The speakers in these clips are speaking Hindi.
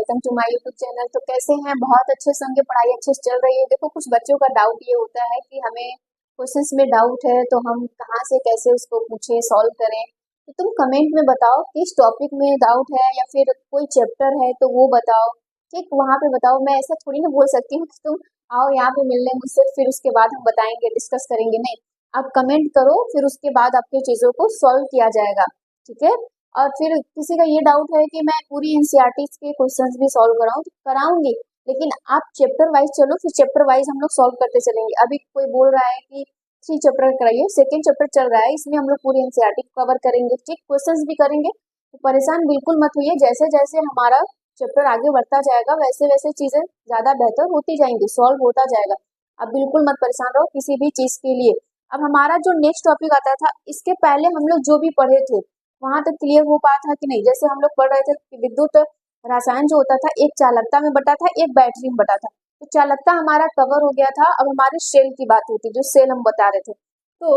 Welcome to my YouTube channel. तो कैसे हैं? बहुत अच्छे से होंगे, पढ़ाई अच्छे से चल रही है। देखो, कुछ बच्चों का डाउट ये होता है कि हमें क्वेश्चंस में डाउट है तो हम कहाँ से कैसे उसको पूछें, सॉल्व करें। तो तुम कमेंट में बताओ किस टॉपिक में डाउट है, या फिर कोई चैप्टर है तो वो बताओ। ठीक, वहाँ पे बताओ। मैं ऐसा थोड़ी ना बोल सकती हूँ कि तुम आओ यहाँ पे मिलने मुझसे, फिर उसके बाद हम बताएंगे, डिस्कस करेंगे। नहीं, आप कमेंट करो, फिर उसके बाद आपकी चीज़ों को सॉल्व किया जाएगा। ठीक है। और फिर किसी का ये डाउट है कि मैं पूरी एनसीईआरटी के क्वेश्चंस भी सॉल्व कराऊं, तो कराऊंगी, लेकिन आप चैप्टर वाइज चलो, फिर चैप्टर वाइज हम लोग सॉल्व करते चलेंगे। अभी कोई बोल रहा है कि 3 चैप्टर कराइए, सेकेंड चैप्टर चल रहा है, इसमें हम लोग पूरी एनसीईआरटी कवर करेंगे। ठीक, क्वेश्चंस भी करेंगे। तो परेशान बिल्कुल मत होइए, जैसे जैसे हमारा चैप्टर आगे बढ़ता जाएगा वैसे वैसे चीजें ज्यादा बेहतर होती जाएंगी, सॉल्व होता जाएगा। आप बिल्कुल मत परेशान रहो किसी भी चीज के लिए। अब हमारा जो नेक्स्ट टॉपिक आता था, इसके पहले हम लोग जो भी पढ़े थे वहां तक क्लियर हो पाया था कि नहीं? जैसे हम लोग पढ़ रहे थे कि विद्युत रसायन जो होता था, एक चालकता में बटा था, एक बैटरी में बटा था। तो चालकता हमारा कवर हो गया था। अब हमारे सेल की बात होती, जो सेल हम बता रहे थे। तो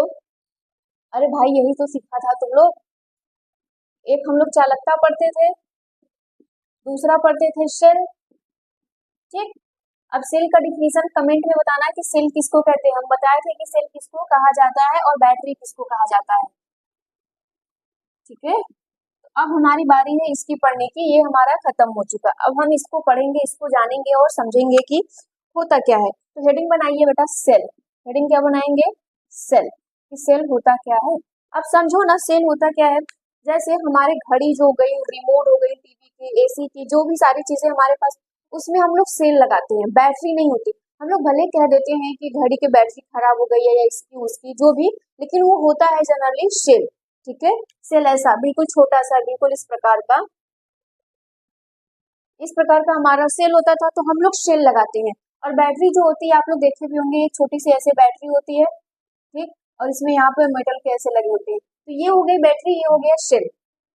अरे भाई, यही तो सीखा था तुम लोग। एक हम लोग चालकता पढ़ते थे, दूसरा पढ़ते थे सेल। ठीक। अब सेल का डिफिनीशन कमेंट में बताना है कि सेल किसको कहते हैं। हम बताए थे कि सेल किसको कहा जाता है और बैटरी किसको कहा जाता है। ठीक है। अब हमारी बारी है इसकी पढ़ने की। ये हमारा खत्म हो चुका। अब हम इसको पढ़ेंगे, इसको जानेंगे और समझेंगे कि होता क्या है। तो हेडिंग बनाइए बेटा, सेल। हेडिंग क्या बनाएंगे? सेल। कि सेल होता क्या है। अब समझो ना, सेल होता क्या है। जैसे हमारे घड़ी जो हो गई, रिमोट हो गई, टीवी की, एसी की, जो भी सारी चीजें हमारे पास, उसमें हम लोग सेल लगाते हैं, बैटरी नहीं होती। हम लोग भले कह देते हैं कि घड़ी की बैटरी खराब हो गई है, या इसकी उसकी जो भी, लेकिन वो होता है जनरली सेल। ठीक है। सेल ऐसा बिल्कुल छोटा सा, बिल्कुल इस प्रकार का हमारा सेल होता था, तो हम लोग सेल लगाते हैं। और बैटरी जो होती है, आप लोग देखे भी होंगे, एक छोटी सी ऐसे बैटरी होती है। ठीक। और इसमें यहाँ पे मेटल के ऐसे लगे होते हैं। तो ये हो गई बैटरी, ये हो गया सेल।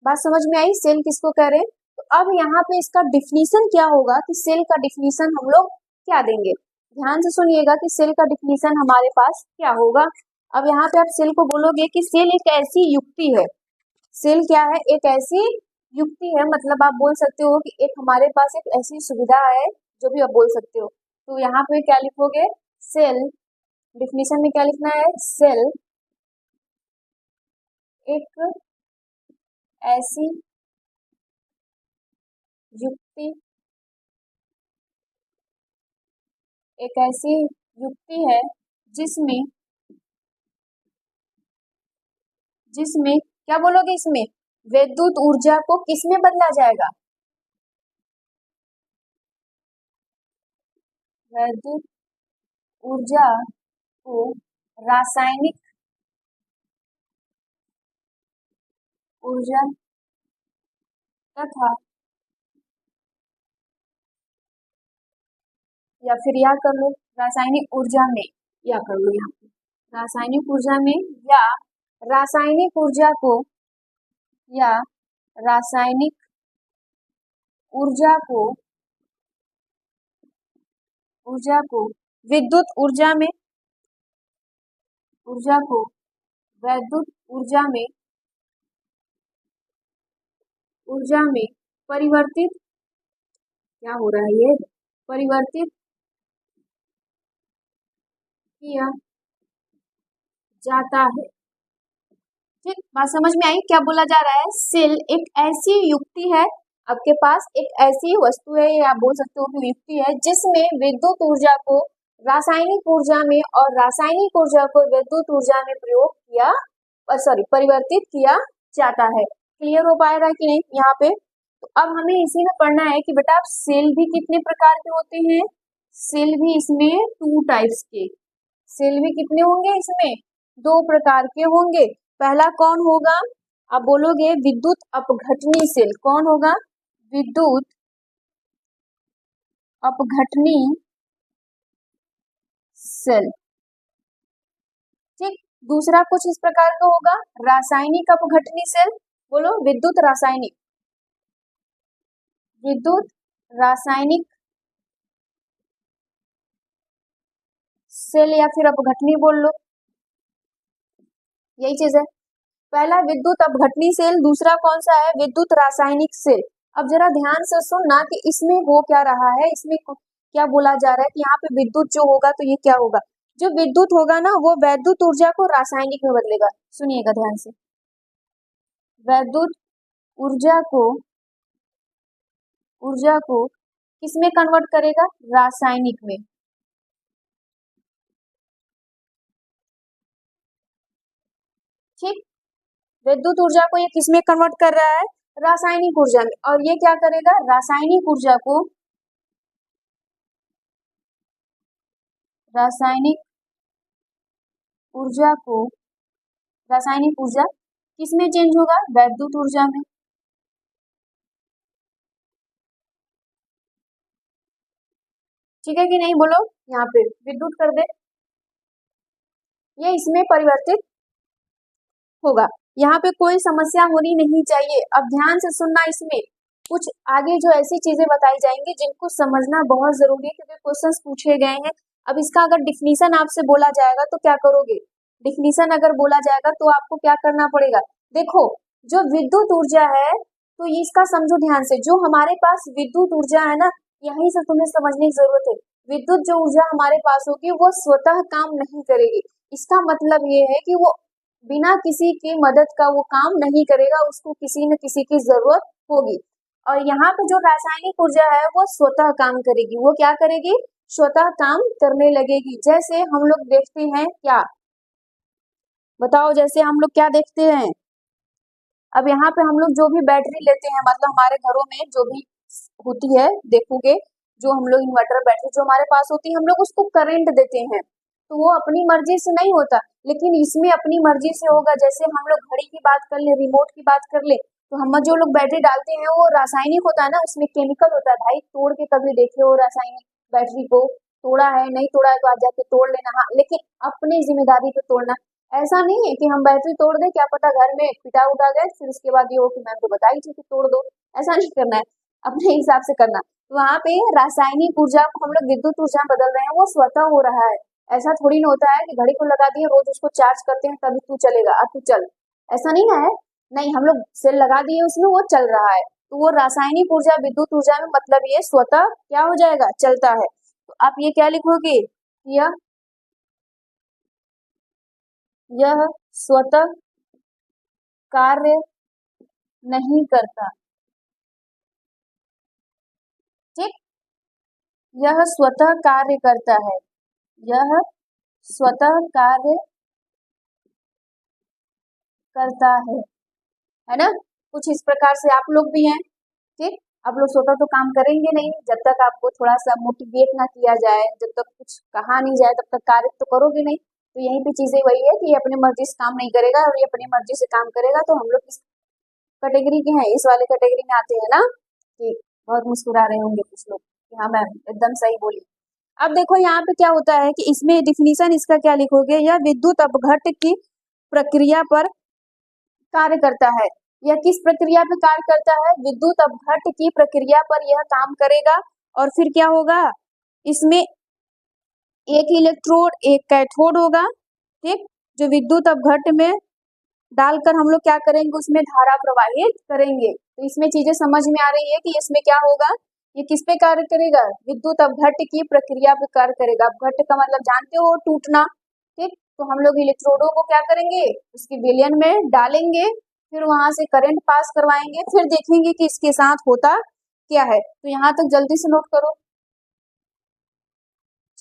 बात समझ में आई? सेल किसको कह रहे हैं। तो अब यहाँ पे इसका डिफिनीशन क्या होगा, कि सेल का डिफिनीशन हम लोग क्या देंगे। ध्यान से सुनिएगा कि सेल का डिफिनीशन हमारे पास क्या होगा। अब यहाँ पे आप सेल को बोलोगे कि सेल एक ऐसी युक्ति है। सेल क्या है? एक ऐसी युक्ति है। मतलब आप बोल सकते हो कि एक हमारे पास एक ऐसी सुविधा है, जो भी आप बोल सकते हो। तो यहाँ पे क्या लिखोगे? सेल। डिफिनीशन में क्या लिखना है? सेल एक ऐसी युक्ति, एक ऐसी युक्ति है जिसमें जिसमें क्या बोलोगे? इसमें विद्युत ऊर्जा को किसमें बदला जाएगा? विद्युत ऊर्जा को रासायनिक ऊर्जा तथा, या फिर या कर लो रासायनिक ऊर्जा में, या कर लो यहाँ पे रासायनिक ऊर्जा में, या रासायनिक ऊर्जा को, या रासायनिक ऊर्जा को ऊर्जा को विद्युत ऊर्जा को वैद्युत ऊर्जा में परिवर्तित, क्या हो रहा है ये, परिवर्तित किया जाता है। ठीक, बात समझ में आई? क्या बोला जा रहा है? सेल एक ऐसी युक्ति है, आपके पास एक ऐसी वस्तु है, या आप बोल सकते हो कि युक्ति है, जिसमें विद्युत ऊर्जा को रासायनिक ऊर्जा में और रासायनिक ऊर्जा को विद्युत ऊर्जा में प्रयोग किया, परिवर्तित किया जाता है। क्लियर हो पाएगा कि नहीं यहाँ पे? तो अब हमें इसी में पढ़ना है कि बेटा, आप सेल भी कितने प्रकार के होते हैं। सेल भी इसमें 2 टाइप्स के। सेल भी कितने होंगे? इसमें 2 प्रकार के होंगे। पहला कौन होगा? आप बोलोगे विद्युत अपघटनी सेल। कौन होगा? विद्युत अपघटनी सेल। ठीक। दूसरा कुछ इस प्रकार का होगा, रासायनिक अपघटनी सेल। बोलो, विद्युत रासायनिक सेल, या फिर अपघटनी बोल लो, यही चीज है। पहला विद्युत अपघटनी सेल, दूसरा कौन सा है? विद्युत रासायनिक सेल। अब जरा ध्यान से सुनना कि इसमें हो क्या रहा है, इसमें क्या बोला जा रहा है कि यहाँ पे विद्युत जो होगा तो ये क्या होगा, जो विद्युत होगा ना वो वैद्युत ऊर्जा को रासायनिक में बदलेगा। सुनिएगा ध्यान से, वैद्युत ऊर्जा को किसमें कन्वर्ट करेगा, रासायनिक में। ठीक, विद्युत ऊर्जा को ये किसमें कन्वर्ट कर रहा है, रासायनिक ऊर्जा में। और ये क्या करेगा, रासायनिक ऊर्जा रासायनिक ऊर्जा किसमें चेंज होगा, वैद्युत ऊर्जा में। ठीक है कि नहीं, बोलो, यहाँ पे विद्युत कर दे, ये इसमें परिवर्तित होगा। यहाँ पे कोई समस्या होनी नहीं चाहिए। अब ध्यान से सुनना, इसमें कुछ आगे जो ऐसी चीजें बताई जाएंगी जिनको समझना बहुत जरूरी है, क्योंकि क्वेश्चंस पूछे गए हैं। अब इसका अगर डिफिनीशन आपसे बोला जाएगा तो क्या करोगे, डिफिनीशन अगर बोला जाएगा तो आपको क्या करना पड़ेगा। देखो, जो विद्युत ऊर्जा है तो इसका समझो ध्यान से, जो हमारे पास विद्युत ऊर्जा है ना, यहीं से तुम्हें समझने की जरूरत है। विद्युत जो ऊर्जा हमारे पास होगी वो स्वतः काम नहीं करेगी। इसका मतलब ये है कि वो बिना किसी की मदद का वो काम नहीं करेगा, उसको किसी न किसी की जरूरत होगी। और यहाँ पे जो रासायनिक ऊर्जा है वो स्वतः काम करेगी। वो क्या करेगी, स्वतः काम करने लगेगी। जैसे हम लोग देखते हैं क्या, बताओ, जैसे हम लोग क्या देखते हैं, अब यहाँ पे हम लोग जो भी बैटरी लेते हैं, मतलब हमारे घरों में जो भी होती है, देखोगे जो हम लोग इन्वर्टर बैटरी जो हमारे पास होती है, हम लोग उसको करंट देते हैं, तो वो अपनी मर्जी से नहीं होता, लेकिन इसमें अपनी मर्जी से होगा। जैसे हम लोग घड़ी की बात कर ले, रिमोट की बात कर ले, तो हम जो लोग बैटरी डालते हैं वो रासायनिक होता है ना, उसमें केमिकल होता है। भाई तोड़ के कभी देखे हो रासायनिक बैटरी को, तोड़ा है, नहीं तोड़ा है तो आज जाके तोड़ लेना, हाँ, लेकिन अपनी जिम्मेदारी पे तोड़ना। ऐसा नहीं है कि हम बैटरी तोड़ दे, क्या पता घर में पिटा उठा गए, फिर उसके बाद ये हो कि मैम तो बताई थी कि तोड़ दो। ऐसा नहीं करना है, अपने हिसाब से करना। तो वहाँ पे रासायनिक ऊर्जा को हम लोग विद्युत ऊर्जा में बदल रहे हैं, वो स्वतः हो रहा है। ऐसा थोड़ी ना होता है कि घड़ी को लगा दिए, रोज उसको चार्ज करते हैं तभी तू चलेगा, अब तू चल, ऐसा नहीं ना है। नहीं, हम लोग सेल लगा दिए उसमें, वो चल रहा है। तो वो रासायनिक ऊर्जा विद्युत ऊर्जा में मतलब ये स्वतः क्या हो जाएगा, चलता है। तो आप ये क्या लिखोगे, यह स्वतः कार्य नहीं करता। ठीक, यह स्वतः कार्य करता है, यह स्वतः कार्य करता है ना। कुछ इस प्रकार से आप लोग भी हैं। ठीक, आप लोग स्वतः तो काम करेंगे नहीं, जब तक आपको थोड़ा सा मोटिवेट ना किया जाए, जब तक कुछ कहा नहीं जाए तब तक कार्य तो करोगे नहीं। तो यहीं पे चीजें वही है कि ये अपनी मर्जी से काम नहीं करेगा, और ये अपनी मर्जी से काम करेगा तो हम लोग किस कैटेगरी के हैं, इस वाले कैटेगरी में आते हैं ना। ठीक, बहुत मुस्कुरा रहे होंगे कुछ लोग कि हाँ मैम एकदम सही बोली। अब देखो यहाँ पे क्या होता है कि इसमें डिफिनीशन इसका क्या लिखोगे, यह विद्युत अपघट्ट की प्रक्रिया पर कार्य करता है। यह किस प्रक्रिया पे कार्य करता है, विद्युत अपघट्ट की प्रक्रिया पर यह काम करेगा। और फिर क्या होगा, इसमें एक इलेक्ट्रोड एक कैथोड होगा। ठीक, जो विद्युत अपघट्ट में डालकर हम लोग क्या करेंगे, उसमें धारा प्रवाहित करेंगे। तो इसमें चीजें समझ में आ रही है कि इसमें क्या होगा, ये किस पे कार्य करेगा, विद्युत अपघट्ट की प्रक्रिया पे कार्य करेगा। अपघट्ट का मतलब जानते हो, टूटना। ठीक, तो हम लोग इलेक्ट्रोडों को क्या करेंगे, उसके विलयन में डालेंगे, फिर वहां से करंट पास करवाएंगे, फिर देखेंगे कि इसके साथ होता क्या है। तो यहाँ तक जल्दी से नोट करो।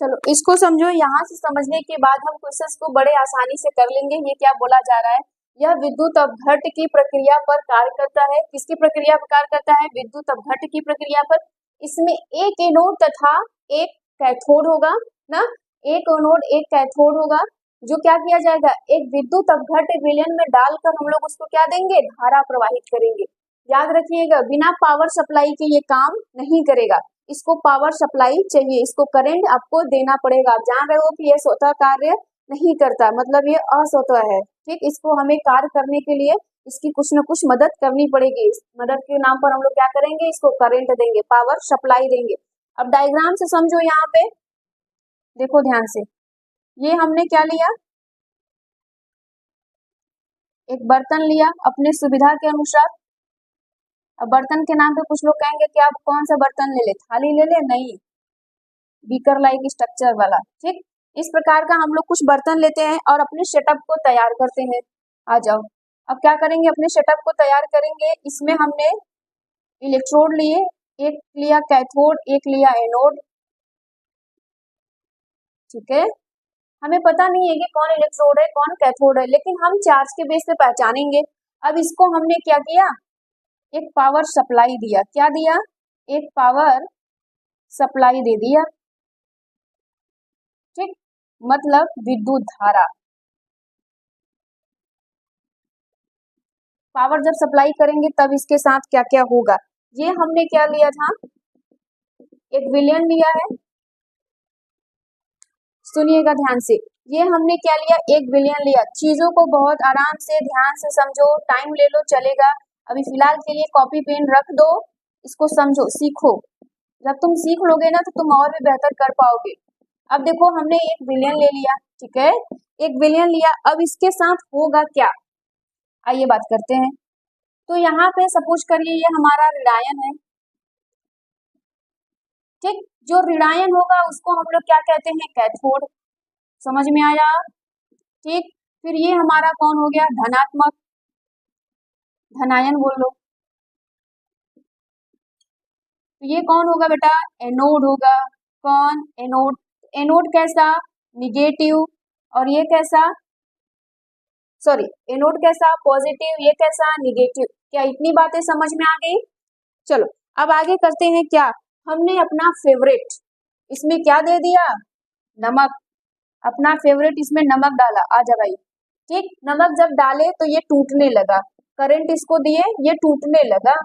चलो इसको समझो, यहाँ से समझने के बाद हम क्वेश्चंस को बड़े आसानी से कर लेंगे। ये क्या बोला जा रहा है, यह विद्युत अपघट्ट की प्रक्रिया पर कार्य करता है। किसकी प्रक्रिया पर कार्य करता है, विद्युत अपघट्ट की प्रक्रिया पर। इसमें एक एनोड तथा एक कैथोड होगा ना, एक एनोड एक कैथोड होगा। जो क्या किया जाएगा, एक विद्युत अपघट्ट विलयन में डालकर हम लोग उसको क्या देंगे, धारा प्रवाहित करेंगे। याद रखिएगा, बिना पावर सप्लाई के ये काम नहीं करेगा, इसको पावर सप्लाई चाहिए, इसको करंट आपको देना पड़ेगा। आप जान रहे हो कि ये स्वतः कार्य नहीं करता, मतलब ये अस्वतः है। ठीक, इसको हमें कार्य करने के लिए इसकी कुछ न कुछ मदद करनी पड़ेगी। इस मदद के नाम पर हम लोग क्या करेंगे, इसको करंट देंगे, पावर सप्लाई देंगे। अब डायग्राम से समझो, यहाँ पे देखो ध्यान से, ये हमने क्या लिया, एक बर्तन लिया अपने सुविधा के अनुसार, अब बर्तन के नाम पे कुछ लोग कहेंगे कि आप कौन सा बर्तन ले ले, थाली ले ले, नहीं, बीकर लाइक स्ट्रक्चर वाला। ठीक, इस प्रकार का हम लोग कुछ बर्तन लेते हैं और अपने सेटअप को तैयार करते हैं। आ जाओ, अब क्या करेंगे, अपने सेटअप को तैयार करेंगे। इसमें हमने इलेक्ट्रोड लिए, एक लिया कैथोड, एक लिया एनोड। ठीक है, हमें पता नहीं है कि कौन इलेक्ट्रोड है कौन कैथोड है, लेकिन हम चार्ज के बेस पे पहचानेंगे। अब इसको हमने क्या किया, एक पावर सप्लाई दिया। क्या दिया, एक पावर सप्लाई दे दिया। ठीक, मतलब विद्युत धारा। पावर जब सप्लाई करेंगे तब इसके साथ क्या क्या होगा, ये हमने क्या लिया था, एक विलयन लिया है। सुनिएगा ध्यान से, ये हमने क्या लिया, एक विलयन लिया। चीजों को बहुत आराम से ध्यान से समझो, टाइम ले लो चलेगा। अभी फिलहाल के लिए कॉपी पेन रख दो, इसको समझो, सीखो। जब तुम सीख लोगे ना तो तुम और भी बेहतर कर पाओगे। अब देखो, हमने एक विलयन ले लिया। ठीक है, एक विलयन लिया। अब इसके साथ होगा क्या, आइए बात करते हैं। तो यहाँ पे सपोज करिए ये हमारा ऋणायन है। ठीक, जो ऋणायन होगा उसको हम लोग क्या कहते हैं, कैथोड। समझ में आया। ठीक, फिर ये हमारा कौन हो गया, धनात्मक, धनायन बोल लो। तो ये कौन होगा बेटा, एनोड होगा। कौन, एनोड। एनोड कैसा, निगेटिव, और ये कैसा, सॉरी, एनोड कैसा, पॉजिटिव, ये कैसा, निगेटिव। क्या इतनी बातें समझ में आ गई। चलो अब आगे करते हैं। क्या, हमने अपना फेवरेट इसमें क्या दे दिया, नमक। अपना फेवरेट इसमें नमक डाला। आजा भाई। ठीक, नमक जब डाले तो ये टूटने लगा। करंट इसको दिए, ये टूटने लगा।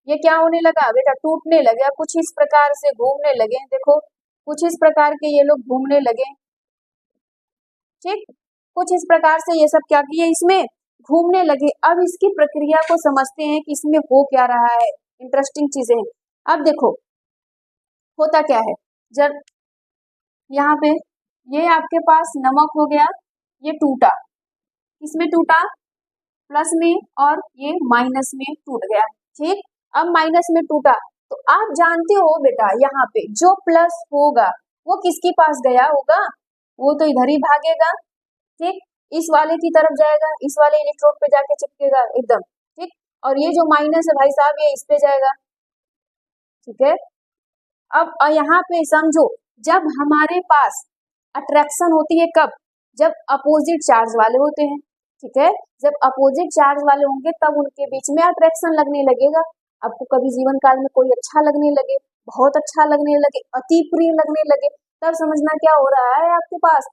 ये क्या होने लगा बेटा, टूटने लगा। कुछ इस प्रकार से घूमने लगे। देखो, कुछ इस प्रकार के ये लोग घूमने लगे। ठीक, कुछ इस प्रकार से ये सब क्या किए, इसमें घूमने लगे। अब इसकी प्रक्रिया को समझते हैं कि इसमें हो क्या रहा है। इंटरेस्टिंग चीजें हैं। अब देखो होता क्या है, जब यहाँ पे ये आपके पास नमक हो गया, ये टूटा, किसमें टूटा, प्लस में, और ये माइनस में टूट गया। ठीक, अब माइनस में टूटा तो आप जानते हो बेटा, यहाँ पे जो प्लस होगा वो किसके पास गया होगा, वो तो इधर ही भागेगा। ठीक, इस वाले की तरफ जाएगा, इस वाले इलेक्ट्रोड पे जाके चिपकेगा एकदम। ठीक, और ये जो माइनस है भाई साहब, ये इस पे जाएगा। ठीक है, अब यहाँ पे समझो, जब हमारे पास अट्रैक्शन होती है, कब, जब अपोजिट चार्ज वाले होते हैं। ठीक है, जब अपोजिट चार्ज वाले होंगे तब उनके बीच में अट्रैक्शन लगने लगेगा। आपको कभी जीवन काल में कोई अच्छा लगने लगे, बहुत अच्छा लगने लगे, अति प्रिय लगने लगे, तब समझना क्या हो रहा है, आपके पास,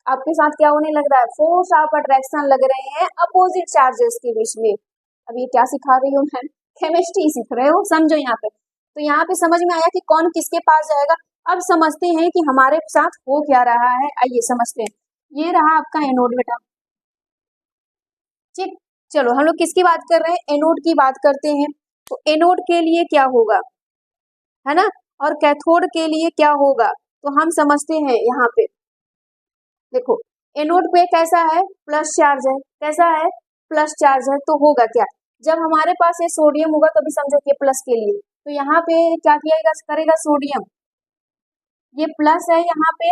आपके साथ क्या होने लग रहा है, फोर्स ऑफ अट्रैक्शन लग रहे हैं अपोजिट चार्जेस के बीच में। अब ये क्या सिखा रही हूँ मैं, केमिस्ट्री सीख रहे हो, समझो यहाँ पे। तो यहाँ पे समझ में आया कि कौन किसके पास जाएगा। अब समझते हैं कि हमारे साथ हो क्या रहा है, आइए समझते हैं। ये रहा आपका एनोड बेटा। ठीक, चलो हम लोग किसकी बात कर रहे हैं, एनोड की बात करते हैं। तो एनोड के लिए क्या होगा, है ना, और कैथोड के लिए क्या होगा, तो हम समझते हैं। यहाँ पे देखो, एनोड पे कैसा है, प्लस चार्ज है। कैसा है, प्लस चार्ज है। तो होगा क्या, जब हमारे पास ये सोडियम होगा तभी समझो कि प्लस के लिए, तो यहाँ पे क्या किया करेगा, सोडियम, ये प्लस है, यहाँ पे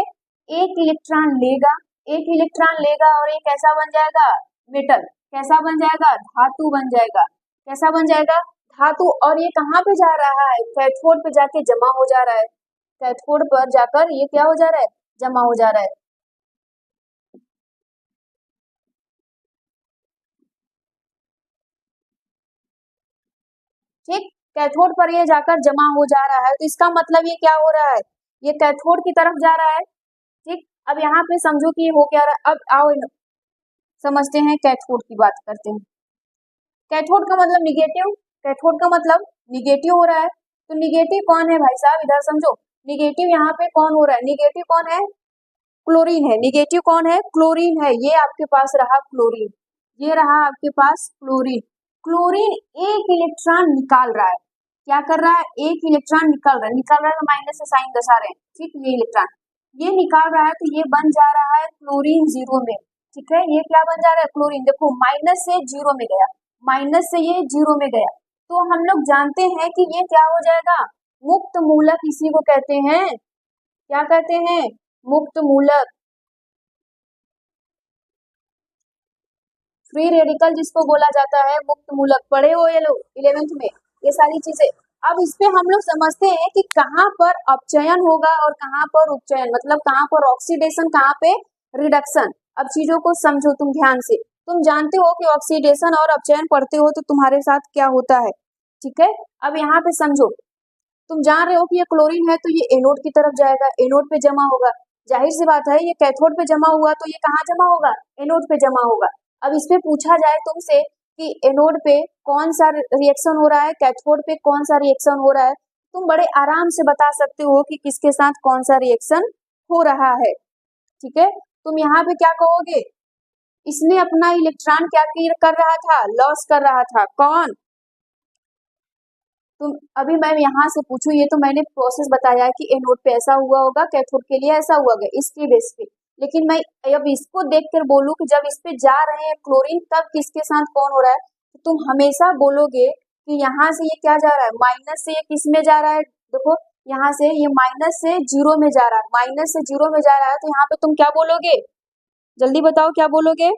एक इलेक्ट्रॉन लेगा, एक इलेक्ट्रॉन लेगा और ये कैसा बन जाएगा, मेटल। कैसा बन जाएगा, धातु बन जाएगा। कैसा बन जाएगा, धातु। और ये कहाँ पे जा रहा है, कैथोड पे जाके जमा हो जा रहा है। कैथोड पर जाकर ये क्या हो जा रहा है, जमा हो जा रहा है। ठीक, कैथोड पर ये जाकर जमा हो जा रहा है, तो इसका मतलब ये क्या हो रहा है, ये कैथोड की तरफ जा रहा है। ठीक, अब यहाँ पे समझो कि ये हो क्या रहा है। अब आओ समझते हैं, कैथोड की बात करते हैं। कैथोड का मतलब निगेटिव, कैथोड का मतलब निगेटिव हो रहा है। तो निगेटिव कौन है भाई साहब, इधर समझो, निगेटिव यहाँ पे कौन हो रहा है, निगेटिव कौन है, क्लोरीन है। निगेटिव कौन है, क्लोरीन है। ये आपके पास रहा क्लोरीन, ये रहा आपके पास क्लोरीन। क्लोरीन एक इलेक्ट्रॉन निकाल रहा है। क्या कर रहा है, एक इलेक्ट्रॉन निकाल रहा है। निकाल रहा है तो माइनस से साइन दर्शा रहे हैं। ठीक, ये इलेक्ट्रॉन ये निकाल रहा है, तो ये बन जा रहा है क्लोरीन जीरो में। ठीक है, ये क्या बन जा रहा है, क्लोरीन। देखो माइनस से जीरो में गया, माइनस से ये जीरो में गया, तो हम लोग जानते हैं कि ये क्या हो जाएगा, मुक्त मूलक इसी को कहते हैं, क्या कहते हैं, मुक्त मूलक। फ्री रेडिकल जिसको बोला जाता है, मुक्त मूलक, पढ़े हो ये लोग 11th में ये सारी चीजें। अब इस पे हम लोग समझते हैं कि कहाँ पर अपचयन होगा और कहाँ पर उपचयन, मतलब कहाँ पर ऑक्सीडेशन, कहाँ पे रिडक्शन। अब चीजों को समझो तुम ध्यान से। तुम जानते हो कि ऑक्सीडेशन और अपचयन पढ़ते हो तो तुम्हारे साथ क्या होता है, ठीक है। अब यहाँ पे समझो, तुम जान रहे हो कि ये क्लोरीन है तो ये एनोड की तरफ जाएगा, एनोड पे जमा होगा। जाहिर सी बात है, ये कैथोड पे जमा हुआ तो ये कहाँ जमा होगा, एनोड पे जमा होगा। अब इस पे पूछा जाए तुमसे कि एनोड पे कौन सा रिएक्शन हो रहा है, कैथोड पे कौन सा रिएक्शन हो रहा है, तुम बड़े आराम से बता सकते हो कि किसके साथ कौन सा रिएक्शन हो रहा है, ठीक है। तुम यहाँ पे क्या कहोगे, इसने अपना इलेक्ट्रॉन क्या कर रहा था, लॉस कर रहा था, कौन, तुम। अभी मैं यहाँ से पूछूं, ये तो मैंने प्रोसेस बताया है कि एनोड पे ऐसा हुआ होगा, कैथोड के लिए ऐसा हुआ होगा, इसके बेस पे। लेकिन मैं अब इसको देखकर बोलूं कि जब इस पे जा रहे हैं क्लोरीन तब किसके साथ कौन हो रहा है, तो तुम हमेशा बोलोगे कि यहाँ से ये क्या जा रहा है, माइनस से ये किस में जा रहा है, देखो यहाँ से ये माइनस से जीरो में जा रहा है, माइनस से जीरो में जा रहा है, तो यहाँ पे तुम क्या बोलोगे, जल्दी बताओ क्या बोलोगे,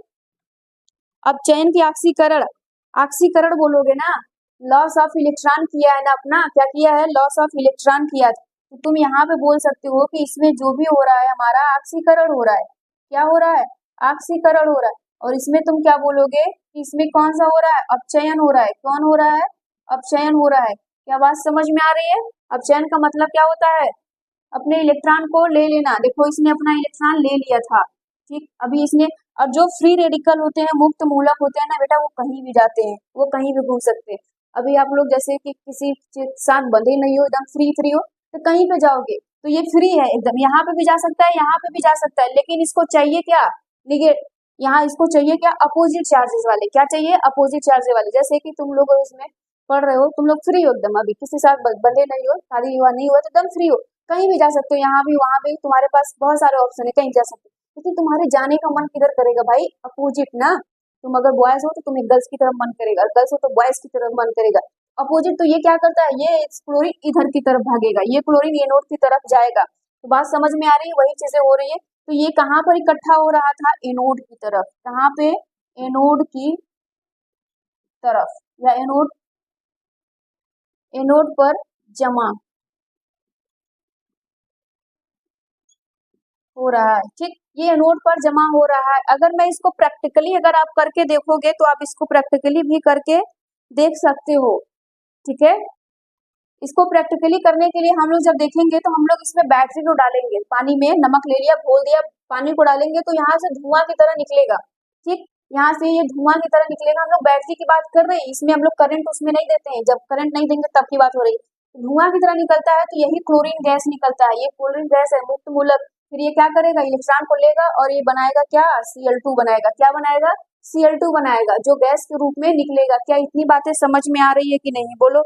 अपचयन की ऑक्सीकरण, ऑक्सीकरण बोलोगे ना, लॉस ऑफ इलेक्ट्रॉन किया है ना अपना, क्या किया है, लॉस ऑफ इलेक्ट्रॉन किया। तो तुम यहाँ पे बोल सकते हो कि इसमें जो भी हो रहा है हमारा ऑक्सीकरण हो रहा है, क्या हो रहा है, ऑक्सीकरण हो रहा है। और इसमें तुम क्या बोलोगे कि इसमें कौन सा हो रहा है, अपचयन हो रहा है, कौन हो रहा है, अपचयन हो रहा है। क्या बात समझ में आ रही है, अपचयन का मतलब क्या होता है, अपने इलेक्ट्रॉन को ले लेना। देखो इसने अपना इलेक्ट्रॉन ले लिया था, ठीक, अभी इसने, और जो फ्री रेडिकल होते हैं, मुक्त मूलक होते हैं ना बेटा, वो कहीं भी जाते हैं, वो कहीं भी घूम सकते हैं। अभी आप लोग जैसे कि किसी के साथ बंधे नहीं हो, एकदम फ्री फ्री हो, तो कहीं पे जाओगे तो ये फ्री है एकदम, यहाँ पे भी जा सकता है, यहाँ पे भी जा सकता है, लेकिन इसको चाहिए क्या, निगेट, यहाँ इसको चाहिए क्या, अपोजिट चार्जेस वाले, क्या चाहिए, अपोजिट चार्जेस वाले। जैसे कि तुम लोग इसमें पढ़ रहे हो, तुम लोग फ्री हो एकदम, अभी किसी साथ बंधे नहीं हो, शादी विवाह नहीं हुआ, तो एकदम फ्री हो, कहीं भी जा सकते हो, यहाँ भी वहां भी, तुम्हारे पास बहुत सारे ऑप्शन है, कहीं जा सकते हो। लेकिन तुम्हारे जाने का मन किधर करेगा भाई, अपोजिट ना। तुम अगर बॉयज हो तो तुम्हें गर्ल्स की तरफ मन करेगा, गर्ल्स हो तो बॉयज की तरफ मन करेगा। अपोजिट तो ये क्या करता है, ये क्लोरीन इधर की तरफ भागेगा, ये क्लोरीन एनोड की तरफ जाएगा। तो बात समझ में आ रही है, वही चीजें हो रही है। तो ये कहाँ पर इकट्ठा हो रहा था, एनोड की तरफ, कहाँ पे, एनोड की तरफ, या एनोड, एनोड पर जमा हो रहा है, ठीक, ये एनोड पर जमा हो रहा है। अगर मैं इसको प्रैक्टिकली अगर आप करके देखोगे तो आप इसको प्रैक्टिकली भी करके देख सकते हो, ठीक है। इसको प्रैक्टिकली करने के लिए हम लोग जब देखेंगे तो हम लोग इसमें बैटरी को डालेंगे, पानी में नमक ले लिया, घोल दिया, पानी को डालेंगे तो यहाँ से धुआं की तरह निकलेगा, ठीक, यहाँ से ये धुआं की तरह निकलेगा। हम लोग बैटरी की बात कर रहे हैं, इसमें हम लोग करंट उसमें नहीं देते हैं, जब करंट नहीं देंगे तब की बात हो रही है। धुआं की तरह निकलता है तो यही क्लोरीन गैस निकलता है, ये क्लोरीन गैस है, मुक्त मूलक। फिर ये क्या करेगा, इलेक्ट्रॉन को लेगा और ये बनाएगा क्या, Cl2 बनाएगा, क्या बनाएगा, Cl2 बनाएगा, जो गैस के रूप में निकलेगा। क्या इतनी बातें समझ में आ रही है कि नहीं, बोलो,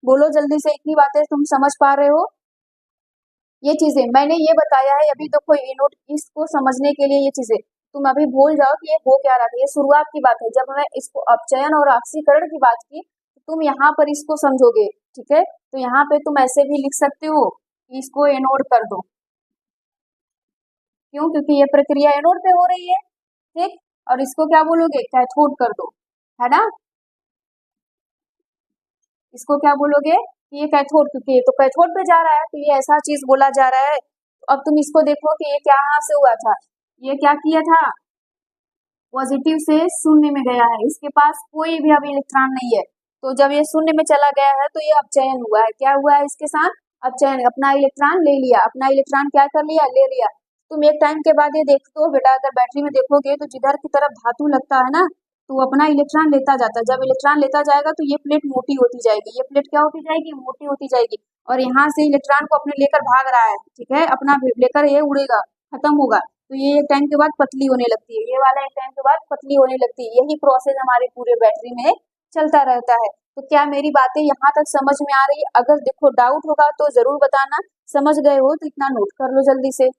बोलो जल्दी से, इतनी बातें तुम समझ पा रहे हो, ये चीजें मैंने ये बताया है अभी, देखो ये नोट, इसको समझने के लिए ये चीजें तुम अभी भूल जाओ कि ये हो क्या रहा था, ये शुरुआत की बात है। जब मैं इसको अपचयन और ऑक्सीकरण की बात की तो तुम यहाँ पर इसको समझोगे, ठीक है। तो यहाँ पे तुम ऐसे भी लिख सकते हो कि इसको एनोड कर दो, क्यों, क्योंकि ये प्रक्रिया एनोड पे हो रही है, ठीक। और इसको क्या बोलोगे, कैथोड कर दो, है ना, इसको क्या बोलोगे कि ये कैथोड, क्योंकि ये तो कैथोड पे जा रहा है, तो ये ऐसा चीज बोला जा रहा है। तो अब तुम इसको देखो कि ये क्या यहाँ से हुआ था, ये क्या किया था, पॉजिटिव से शून्य में गया है, इसके पास कोई भी अभी इलेक्ट्रॉन नहीं है। तो जब ये शून्य में चला गया है तो ये अपचयन हुआ है, क्या हुआ है इसके साथ, अपचयन, अपना इलेक्ट्रॉन ले लिया, अपना इलेक्ट्रॉन क्या कर लिया, ले लिया। तुम एक टाइम के बाद ये देखते हो बेटा, अगर बैटरी में देखोगे तो जिधर की तरफ धातु लगता है ना, तो वो अपना इलेक्ट्रॉन लेता जाता है। जब इलेक्ट्रॉन लेता जाएगा तो ये प्लेट मोटी होती जाएगी, ये प्लेट क्या होती जाएगी, मोटी होती जाएगी, और यहाँ से इलेक्ट्रॉन को अपने लेकर भाग रहा है, ठीक है, अपना लेकर ये उड़ेगा, खत्म होगा। तो ये एक टाइम के बाद पतली होने लगती है, ये वाला एक टाइम के बाद पतली होने लगती है। यही प्रोसेस हमारे पूरे बैटरी में चलता रहता है। तो क्या मेरी बातें यहाँ तक समझ में आ रही है, अगर देखो डाउट होगा तो जरूर बताना, समझ गए हो तो इतना नोट कर लो जल्दी से।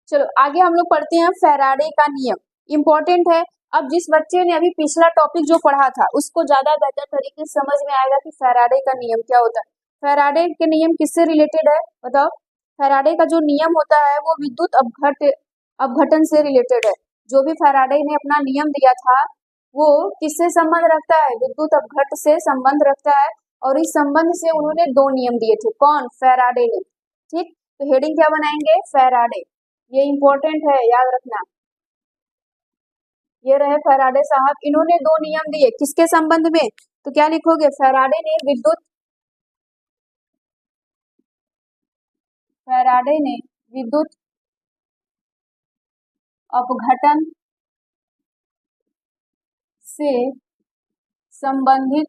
चलो आगे हम लोग पढ़ते हैं फैराडे का नियम। इम्पोर्टेंट है। अब जिस बच्चे ने अभी पिछला टॉपिक जो पढ़ा था उसको ज्यादा बेहतर तरीके से समझ में आएगा कि फैराडे का नियम क्या होता है। फैराडे के नियम किससे रिलेटेड है बताओ। फैराडे का जो नियम होता है वो विद्युत अपघटन से रिलेटेड है। जो भी फैराडे ने अपना नियम दिया था वो किससे संबंध रखता है, विद्युत अपघट से संबंध रखता है। और इस संबंध से उन्होंने दो नियम दिए थे, कौन, फैराडे ने। ठीक, तो हेडिंग क्या बनाएंगे, फैराडे। ये इंपॉर्टेंट है, याद रखना। ये रहे फैराडे साहब, इन्होंने दो नियम दिए किसके संबंध में, तो क्या लिखोगे, फैराडे ने विद्युत अपघटन से संबंधित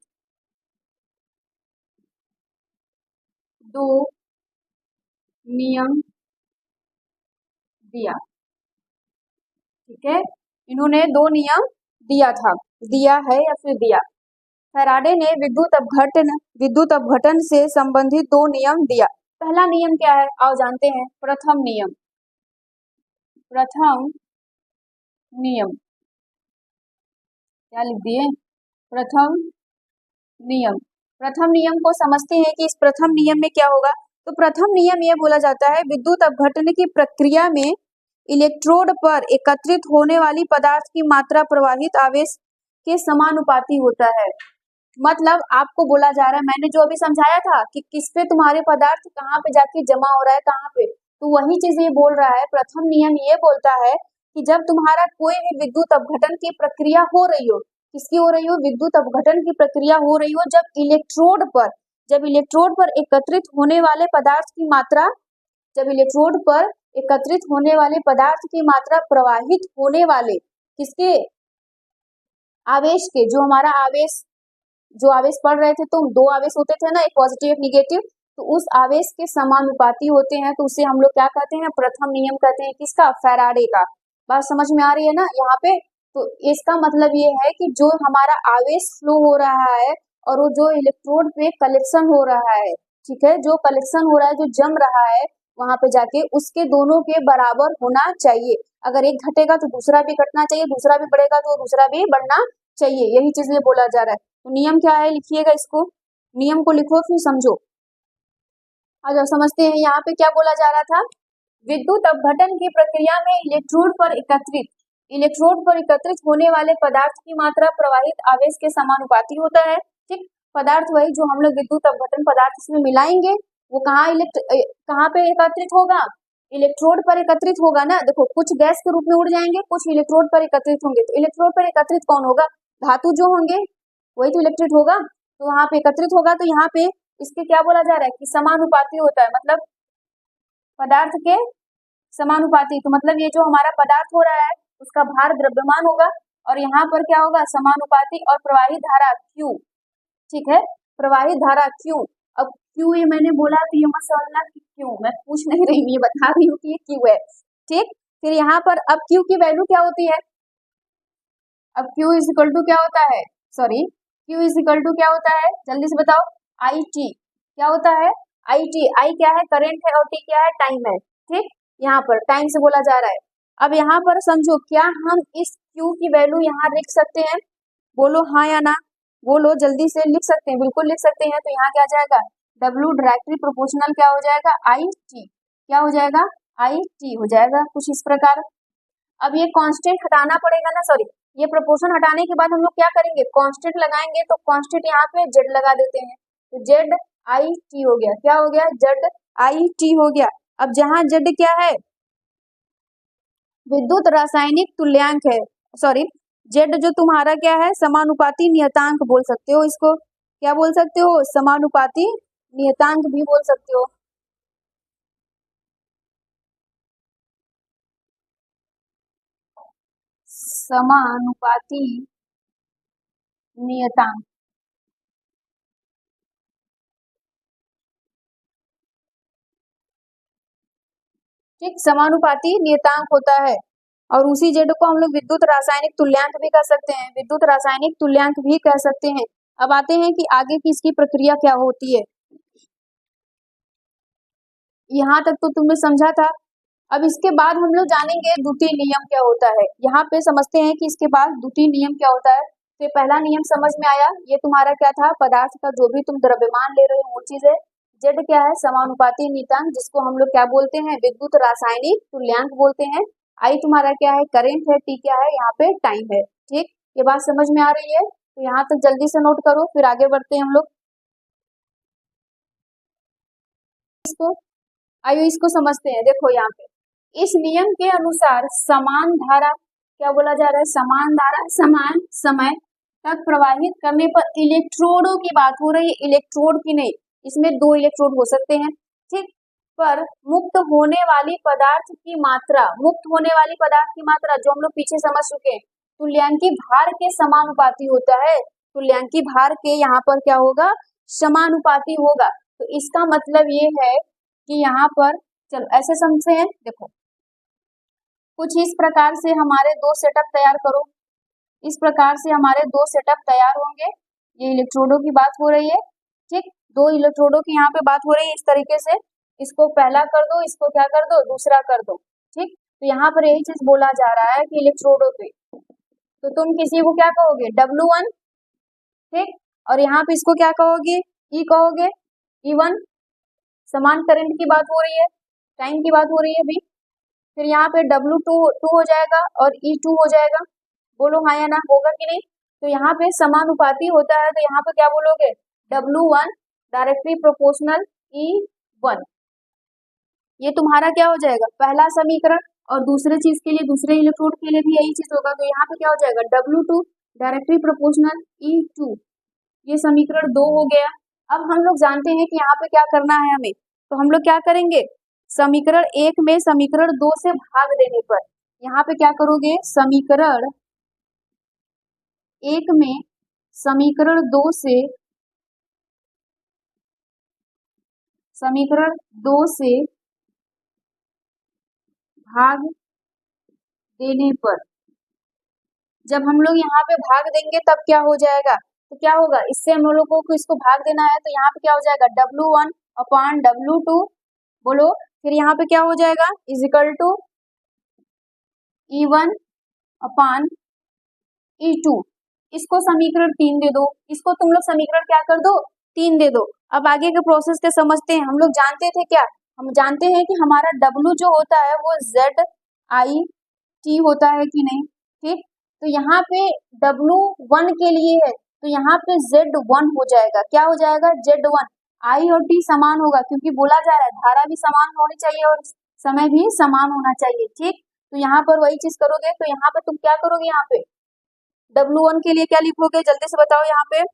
दो नियम दिया। ठीक है, इन्होंने दो नियम दिया है या फिर दिया। फैराडे ने विद्युत अपघटन से संबंधित दो नियम दिया। पहला नियम क्या है, आओ जानते हैं। प्रथम नियम क्या लिख दिए, प्रथम नियम को समझते हैं कि इस प्रथम नियम में क्या होगा। तो प्रथम नियम यह बोला जाता है, विद्युत अपघटन की प्रक्रिया में इलेक्ट्रोड पर एकत्रित होने वाली पदार्थ की मात्रा प्रवाहित आवेश के समानुपाती होता है। मतलब आपको बोला जा रहा है, मैंने जो अभी समझाया था कि किस पे तुम्हारे पदार्थ कहाँ पे जाके जमा हो रहा है, कहाँ पे, तो वही चीज ये बोल रहा है। प्रथम नियम ये बोलता है कि जब तुम्हारा कोई भी विद्युत अपघटन की प्रक्रिया हो रही हो, किसकी हो रही हो, विद्युत अपघटन की प्रक्रिया हो रही हो, जब इलेक्ट्रोड पर एकत्रित होने वाले पदार्थ की मात्रा, प्रवाहित होने वाले किसके, आवेश के, जो आवेश पढ़ रहे थे, तो दो आवेश होते थे ना, एक पॉजिटिव एक निगेटिव, तो उस आवेश के समानुपाती होते हैं, तो उसे हम लोग क्या कहते हैं, प्रथम नियम कहते हैं। किसका, फैराडे का। बात समझ में आ रही है ना यहाँ पे। तो इसका मतलब ये है कि जो हमारा आवेश फ्लो हो रहा है और वो जो इलेक्ट्रोड पे कलेक्शन हो रहा है, ठीक है, जो कलेक्शन हो रहा है, जो जम रहा है वहां पे जाके, उसके दोनों के बराबर होना चाहिए। अगर एक घटेगा तो दूसरा भी घटना चाहिए, दूसरा भी बढ़ेगा तो दूसरा भी बढ़ना चाहिए, यही चीज में बोला जा रहा है। तो नियम क्या है, लिखिएगा इसको, नियम को लिखो फिर समझो। आज समझते हैं यहाँ पे क्या बोला जा रहा था। विद्युत अपघटन की प्रक्रिया में इलेक्ट्रोड पर एकत्रित होने वाले पदार्थ की मात्रा प्रवाहित आवेश के समानुपाती होता है। ठीक, पदार्थ वही जो हम लोग विद्युत अपघटन पदार्थ इसमें मिलाएंगे, वो कहाँ पे एकत्रित होगा, इलेक्ट्रोड पर एकत्रित होगा ना। देखो, कुछ गैस के रूप में उड़ जाएंगे, कुछ इलेक्ट्रोड पर एकत्रित होंगे। तो इलेक्ट्रोड पर एकत्रित कौन होगा, धातु जो होंगे वही तो इलेक्ट्रिक होगा, तो वहां पे एकत्रित होगा। तो यहाँ पे इसके क्या बोला जा रहा है कि समानुपाती होता है, मतलब पदार्थ के समानुपाती। तो मतलब ये जो हमारा पदार्थ हो रहा है उसका भार द्रव्यमान होगा, और यहाँ पर क्या होगा, समानुपाती, और प्रवाहित धारा Q। ठीक है, प्रवाहित धारा Q। अब Q ये मैंने बोला तो ये मत समझना कि क्यों, मैं पूछ नहीं रही, ये बता रही हूँ कि ये Q है। ठीक, फिर यहाँ पर अब Q की वैल्यू क्या होती है, अब Q इज इक्वल टू क्या होता है, Q इज इक्वल टू क्या होता है, जल्दी से बताओ, IT क्या होता है, IT, I क्या है, करंट है, और T क्या है, टाइम है। ठीक, यहाँ पर टाइम से बोला जा रहा है। अब यहाँ पर समझो, क्या हम इस Q की वैल्यू यहाँ लिख सकते हैं, बोलो हाँ या ना, बोलो जल्दी से, लिख सकते हैं, बिल्कुल लिख सकते हैं। तो यहाँ क्या आ जाएगा, W डायरेक्टली प्रोपोर्शनल क्या हो जाएगा, IT, क्या हो जाएगा, IT हो जाएगा, कुछ इस प्रकार। अब ये कांस्टेंट हटाना पड़ेगा ना, सॉरी, ये प्रोपोर्शन हटाने के बाद हम लोग क्या करेंगे, कांस्टेंट लगाएंगे। तो कांस्टेंट यहाँ पे Z लगा देते हैं, तो ZIT हो गया, क्या हो गया, ZIT हो गया। अब जहां Z क्या है, विद्युत रासायनिक तुल्यांक है, सॉरी, Z जो तुम्हारा क्या है, समानुपाती नियतांक बोल सकते हो इसको, क्या बोल सकते हो, समानुपाती नियतांक भी बोल सकते हो। समानुपाती नियतांक, ठीक, समानुपाती नियतांक होता है। और उसी जेड को हम लोग विद्युत रासायनिक तुल्यांक भी कह सकते हैं, विद्युत रासायनिक तुल्यांक भी कह सकते हैं। अब आते हैं कि आगे की इसकी प्रक्रिया क्या होती है। यहाँ तक तो तुमने समझा था अब इसके बाद हम लोग जानेंगे द्वितीय नियम क्या होता है। यहाँ पे समझते हैं कि इसके बाद द्वितीय नियम क्या होता है। तो ये पहला नियम समझ में आया, ये तुम्हारा क्या था, पदार्थ का जो भी तुम द्रव्यमान ले रहे हो वो चीज है। जेड क्या है, समानुपाती नियतांक, जिसको हम लोग क्या बोलते हैं, विद्युत रासायनिक तुल्यांक बोलते हैं। आई तुम्हारा क्या है, करंट है। टी क्या है, यहाँ पे टाइम है। ठीक, ये बात समझ में आ रही है। तो यहाँ तक जल्दी से नोट करो, फिर आगे बढ़ते हैं हम लोग। इसको आइए इसको समझते हैं। देखो यहाँ पे इस नियम के अनुसार समान धारा, क्या बोला जा रहा है, समान धारा समान समय तक प्रवाहित करने पर इलेक्ट्रोडों की बात हो रही है, इलेक्ट्रोड की नहीं। इसमें 2 इलेक्ट्रोड हो सकते हैं, ठीक। पर मुक्त होने वाली पदार्थ की मात्रा, मुक्त होने वाली पदार्थ की मात्रा जो हम लोग पीछे समझ चुके हैं, तुल्यांकी भार के समानुपाती होता है। तुल्यांकी भार के यहाँ पर क्या होगा, समानुपाती होगा। तो इसका मतलब ये है कि यहाँ पर चलो ऐसे समझते हैं। देखो कुछ इस प्रकार से हमारे 2 सेटअप तैयार करो, इस प्रकार से हमारे 2 सेटअप तैयार होंगे। ये इलेक्ट्रोडों की बात हो रही है, ठीक। 2 इलेक्ट्रोडों की यहाँ पे बात हो रही है। इस तरीके से इसको पहला कर दो, इसको क्या कर दो, दूसरा कर दो, ठीक। तो यहाँ पर यही चीज बोला जा रहा है कि इलेक्ट्रोडों पे, तो तुम किसी को क्या कहोगे, W1, ठीक। और यहाँ पे इसको क्या कहोगे, E कहोगे, E1। समान करंट की बात हो रही है, टाइम की बात हो रही है अभी। फिर यहाँ पे W2 हो जाएगा और E2 हो जाएगा। बोलो हाँ या ना, होगा कि नहीं। तो यहाँ पे समानुपाती होता है, तो यहाँ पे क्या बोलोगे, W1 डायरेक्टली प्रोपोर्शनल E1। ये तुम्हारा क्या हो जाएगा, पहला समीकरण। और दूसरे चीज के लिए, दूसरे इलेक्ट्रोड के लिए भी यही चीज होगा। तो यहाँ पे क्या हो जाएगा, W2 डायरेक्टली प्रोपोर्शनल E2। ये समीकरण 2 हो गया। अब हम लोग जानते हैं कि यहाँ पे क्या करना है हमें, तो हम लोग क्या करेंगे, समीकरण 1 में समीकरण 2 से भाग देने पर यहाँ पे क्या करोगे, समीकरण 1 में समीकरण 2 से, समीकरण 2 से भाग देने पर, जब हम लोग यहाँ पे भाग देंगे तब क्या हो जाएगा, तो क्या होगा, इससे हम लोगों को इसको भाग देना है। तो यहाँ पे क्या हो जाएगा, W1 अपॉन W2। बोलो, फिर यहाँ पे क्या हो जाएगा, is equal to E1 upon E2। इसको समीकरण 3 दे दो, इसको तुम लोग समीकरण क्या कर दो, 3 दे दो। अब आगे के प्रोसेस के समझते हैं। हम लोग जानते थे क्या, हम जानते हैं कि हमारा W जो होता है वो ZIT होता है कि नहीं, ठीक। तो यहाँ पे W1 के लिए है, तो यहाँ पे Z1 हो जाएगा। क्या हो जाएगा, Z1। I और T समान होगा, क्योंकि बोला जा रहा है धारा भी समान होनी चाहिए और समय भी समान होना चाहिए, ठीक। तो यहाँ पर वही चीज करोगे। तो यहाँ पे तुम क्या करोगे, यहाँ पे W1 के लिए क्या लिखोगे, जल्दी से बताओ। यहाँ पे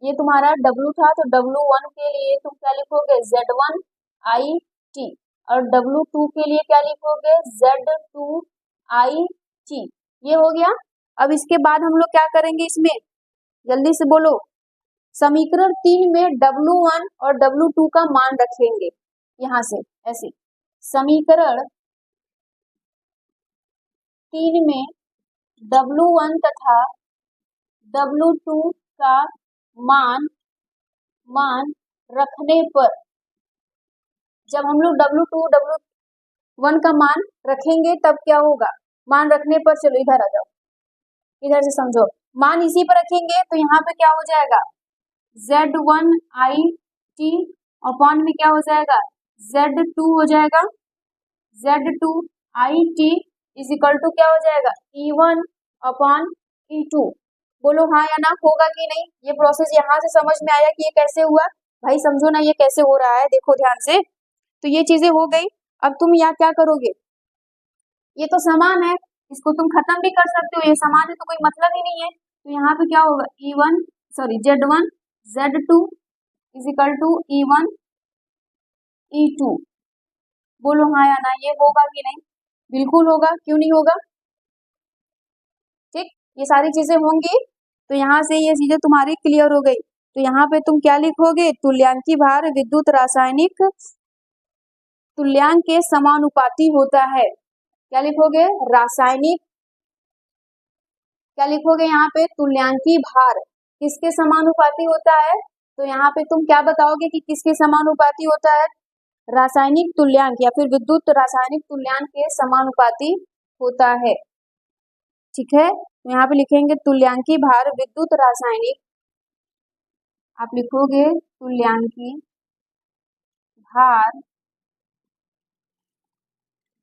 ये तुम्हारा W था, तो W1 के लिए तुम क्या लिखोगे, Z1 IT। और W2 के लिए क्या लिखोगे, Z2 IT। ये हो गया। अब इसके बाद हम लोग क्या करेंगे, इसमें जल्दी से बोलो, समीकरण 3 में W1 और W2 का मान रखेंगे। यहाँ से ऐसे समीकरण 3 में W1 तथा W2 का मान रखने पर, जब हम लोग W2 W1 का मान रखेंगे तब क्या होगा, मान रखने पर, चलो इधर आ जाओ, इधर से समझो, मान इसी पर रखेंगे। तो यहाँ पे क्या हो जाएगा, Z1 IT अपॉन में क्या हो जाएगा, Z2 हो जाएगा, Z2 IT is equal to क्या हो जाएगा, E1 अपॉन E2। बोलो हाँ या ना, होगा कि नहीं। ये प्रोसेस यहाँ से समझ में आया कि ये कैसे हुआ, भाई समझो ना ये कैसे हो रहा है, देखो ध्यान से। तो ये चीजें हो गई। अब तुम यहाँ क्या करोगे, ये तो समान है, इसको तुम खत्म भी कर सकते हो, ये समान है तो कोई मतलब ही नहीं है। तो यहाँ पे क्या होगा, Z1 Z2 is equal to E1 E2। बोलो हाँ या ना, ये होगा कि नहीं, बिल्कुल होगा, क्यों नहीं होगा, ठीक। ये सारी चीजें होंगी। तो यहाँ से ये चीजें तुम्हारी क्लियर हो गई। तो यहाँ पे तुम क्या लिखोगे, तुल्यांकी भार विद्युत रासायनिक तुल्यांक के समानुपाती होता है। क्या लिखोगे, रासायनिक, क्या लिखोगे यहाँ पे, तुल्यांकी भार किसके समानुपाती होता है, तो यहाँ पे तुम क्या बताओगे कि किसके समानुपाती होता है? रासायनिक तुल्यांक या फिर विद्युत रासायनिक तुल्यांक के समानुपाती होता है। ठीक है, तो यहाँ पे लिखेंगे तुल्यांकी भार विद्युत रासायनिक, आप लिखोगे तुल्यांकी भार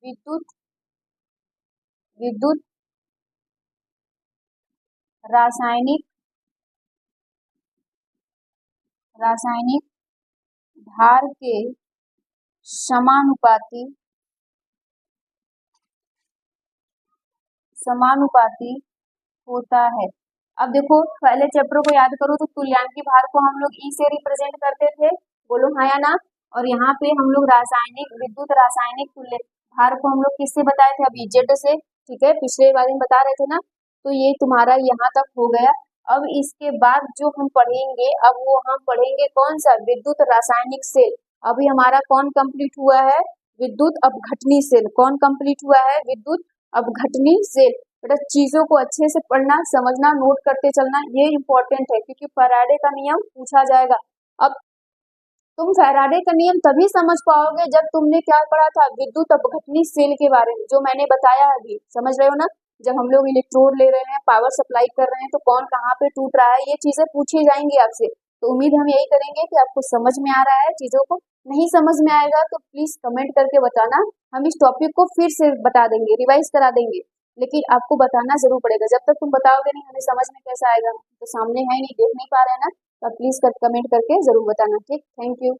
विद्युत विद्युत रासायनिक रासायनिक भार के समानुपाती समानुपाती होता है। अब देखो पहले चैप्टर को याद करो तो तुल्यांकी भार को हम लोग ई से रिप्रेजेंट करते थे, बोलो हाँ या ना। और यहाँ पे हम लोग रासायनिक विद्युत रासायनिक तुल्य भार को हम लोग किससे बताए थे? अभी जेड से। ठीक है, पिछले बार में बता रहे थे ना। तो ये तुम्हारा यहाँ तक हो गया। अब इसके बाद जो हम पढ़ेंगे, अब वो हम पढ़ेंगे कौन सा? विद्युत रासायनिक सेल। अभी हमारा कौन कंप्लीट हुआ है? विद्युत अपघटनी सेल। कौन कंप्लीट हुआ है? विद्युत अपघटनी सेल। बेटा चीजों को अच्छे से पढ़ना, समझना, नोट करते चलना, ये इंपॉर्टेंट है क्योंकि फैराडे का नियम पूछा जाएगा। अब तुम फैराडे का नियम तभी समझ पाओगे जब तुमने क्या पढ़ा था? विद्युत अपघटनी सेल के बारे में, जो मैंने बताया अभी। समझ रहे हो ना? जब हम लोग इलेक्ट्रोड ले रहे हैं, पावर सप्लाई कर रहे हैं, तो कौन कहाँ पे टूट रहा है, ये चीजें पूछी जाएंगी आपसे। तो उम्मीद हम यही करेंगे कि आपको समझ में आ रहा है चीजों को। नहीं समझ में आएगा तो प्लीज कमेंट करके बताना, हम इस टॉपिक को फिर से बता देंगे, रिवाइज करा देंगे। लेकिन आपको बताना जरूर पड़ेगा, जब तक तुम बताओगे नहीं हमें समझ में कैसा आएगा? तो सामने है नहीं, देख नहीं पा रहे हैं ना, तो प्लीज कमेंट करके जरूर बताना। ठीक, थैंक यू।